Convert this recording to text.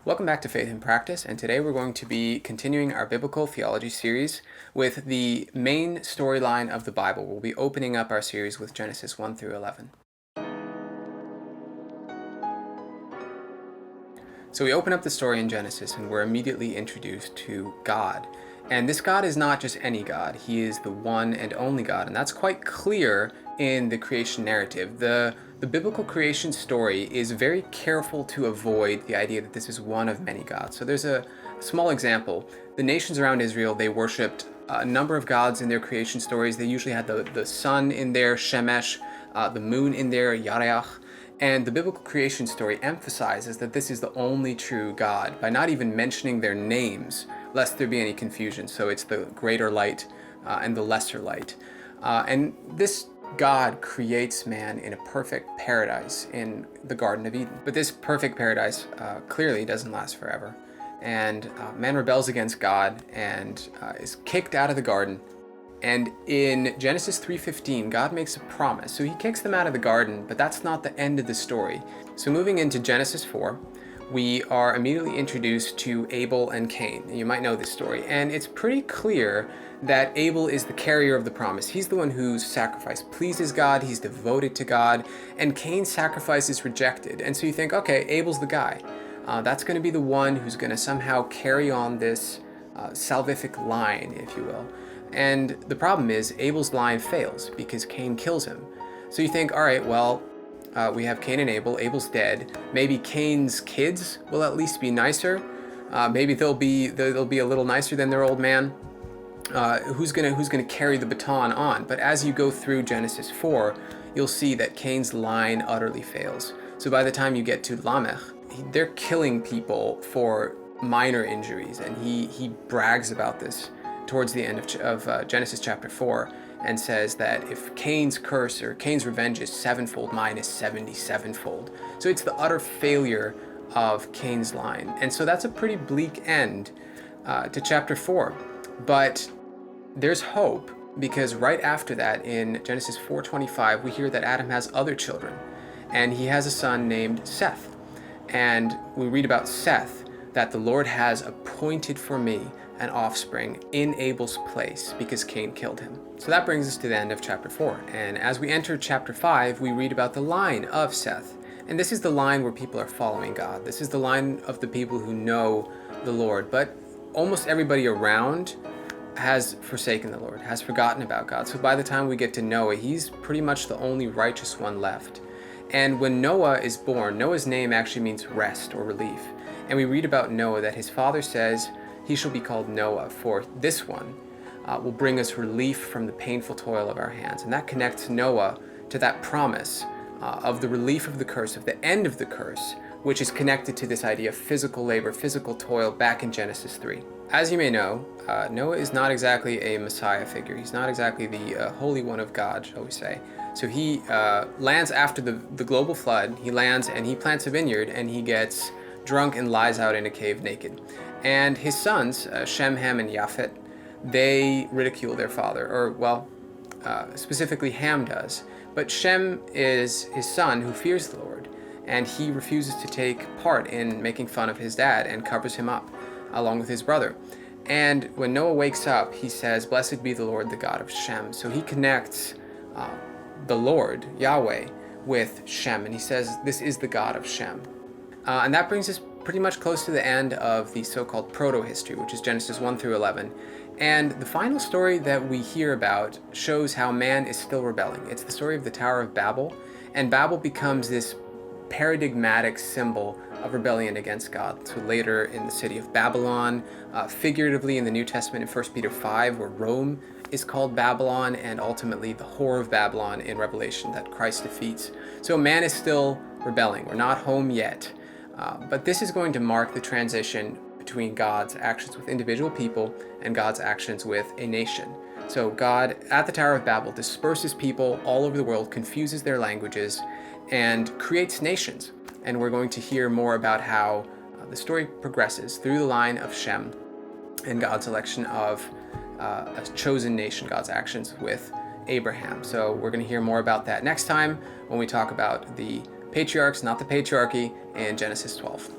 Welcome back to Faith in Practice, and today we're going to be continuing our Biblical Theology series with the main storyline of the Bible. We'll be opening up our series with Genesis 1 through 11. So we open up the story in Genesis and we're immediately introduced to God. And this God is not just any God, he is the one and only God, and that's quite clear in the creation narrative. The biblical creation story is very careful to avoid the idea that this is one of many gods. So there's a small example. The nations around Israel, they worshipped a number of gods in their creation stories. They usually had the sun in there, Shemesh, the moon in there, Yareach. And the biblical creation story emphasizes that this is the only true God by not even mentioning their names, lest there be any confusion. So it's the greater light and the lesser light. And this God creates man in a perfect paradise in the Garden of Eden. But this perfect paradise clearly doesn't last forever. And man rebels against God and is kicked out of the garden. And in Genesis 3:15, God makes a promise. So he kicks them out of the garden, but that's not the end of the story. So moving into Genesis 4, we are immediately introduced to Abel and Cain. You might know this story. And it's pretty clear that Abel is the carrier of the promise. He's the one whose sacrifice pleases God. He's devoted to God. And Cain's sacrifice is rejected. And so you think, okay, Abel's the guy. That's going to be the one who's going to somehow carry on this salvific line, if you will. And the problem is Abel's line fails because Cain kills him. So you think, all right, well, we have Cain and Abel. Abel's dead. Maybe Cain's kids will at least be nicer. Maybe they'll be a little nicer than their old man. Who's gonna carry the baton on? But as you go through Genesis 4, you'll see that Cain's line utterly fails. So by the time you get to Lamech, they're killing people for minor injuries, and he brags about this towards the end of Genesis chapter 4 and says that if Cain's curse or Cain's revenge is sevenfold, mine is 77-fold. So it's the utter failure of Cain's line. And so that's a pretty bleak end to chapter 4. But there's hope, because right after that in Genesis 4:25, we hear that Adam has other children, and he has a son named Seth. And we read about Seth, that the Lord has appointed for me an offspring in Abel's place because Cain killed him. So that brings us to the end of chapter 4. And as we enter chapter 5, we read about the line of Seth. And this is the line where people are following God. This is the line of the people who know the Lord. But almost everybody around has forsaken the Lord, has forgotten about God. So by the time we get to Noah, he's pretty much the only righteous one left. And when Noah is born, Noah's name actually means rest or relief. And we read about Noah that his father says, he shall be called Noah, for this one will bring us relief from the painful toil of our hands. And that connects Noah to that promise of the relief of the curse, of the end of the curse, which is connected to this idea of physical labor, physical toil back in Genesis 3. As you may know, Noah is not exactly a Messiah figure. He's not exactly the Holy One of God, shall we say. So he lands after the global flood. He lands and he plants a vineyard, and he gets drunk and lies out in a cave naked. And his sons, Shem, Ham, and Japhet, they ridicule their father, or specifically Ham does. But Shem is his son who fears the Lord, and he refuses to take part in making fun of his dad and covers him up along with his brother. And when Noah wakes up, he says, "Blessed be the Lord, the God of Shem." So he connects the Lord, Yahweh, with Shem, and he says, this is the God of Shem. And that brings us pretty much close to the end of the so-called proto-history, which is Genesis 1 through 11. And the final story that we hear about shows how man is still rebelling. It's the story of the Tower of Babel, and Babel becomes this paradigmatic symbol of rebellion against God. So later in the city of Babylon, figuratively in the New Testament in 1 Peter 5, where Rome is called Babylon, and ultimately the whore of Babylon in Revelation that Christ defeats. So man is still rebelling. We're not home yet. But this is going to mark the transition between God's actions with individual people and God's actions with a nation. So God, at the Tower of Babel, disperses people all over the world, confuses their languages, and creates nations. And we're going to hear more about how the story progresses through the line of Shem and God's election of a chosen nation, God's actions with Abraham. So we're going to hear more about that next time when we talk about the patriarchs, not the patriarchy, in Genesis 12.